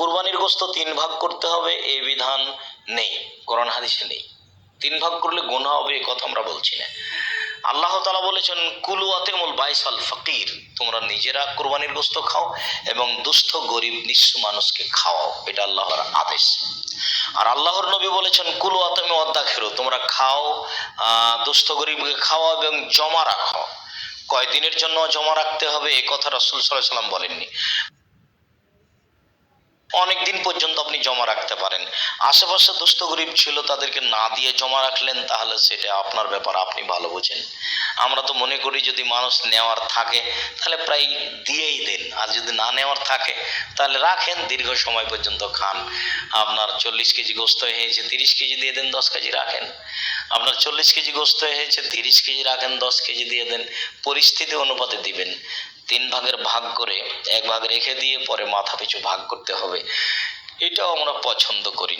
কুরবানির গোশত 3 ভাগ করতে হবে এই বিধান নেই, কোরআন হাদিসে নেই। 3 ভাগ করলে গুনাহ হবে এই কথা আমরা বলছি না। আল্লাহ তাআলা বলেছেন কুলু আতিমুল বাইসাল ফকির, তোমরা নিজেরা কুরবানির গোশত খাও এবং দুস্থ গরিব নিঃস্ব মানুষকে খাওয়াও, এটা আল্লাহর আদেশ। আর আল্লাহর নবী বলেছেন কুলু আতিমু ওয়াদ্দাখিরু, তোমরা খাও, দুস্থ গরিবকে খাওয়াও এবং জমা রাখো। কয়দিনের জন্য জমা রাখতে হবে এই কথা রাসূল সাল্লাল্লাহু আলাইহি ওয়াসাল্লাম বলেননি। অনেক দিন পর্যন্ত আপনি জমা রাখতে পারেন। আশেপাশে দুস্থ গরিব ছিল, তাদেরকে না দিয়ে জমা রাখলেন, তাহলে সেটা আপনার ব্যাপার, আপনি ভালো বোঝেন। আমরা তো মনে করি যদি মানুষ নেওয়ার থাকে তাহলে প্রায় দিয়েই দেন, আর যদি না নেওয়ার থাকে তাহলে রাখেন, দীর্ঘ সময় পর্যন্ত খান। আপনার 40 কেজি গোশত হয়েছে 30 কেজি দিয়ে দেন, 10 কেজি রাখেন। আপনার 40 কেজি গোশত হয়েছে 30 কেজি রাখেন, 10 কেজি দিয়ে দেন, পরিস্থিতি অনুপাতে দিবেন। 3 ভাগের ভাগ করে 1 ভাগ রেখে দিয়ে পরে মাথা পিছু ভাগ করতে হবে, এটাও আমরা পছন্দ করি।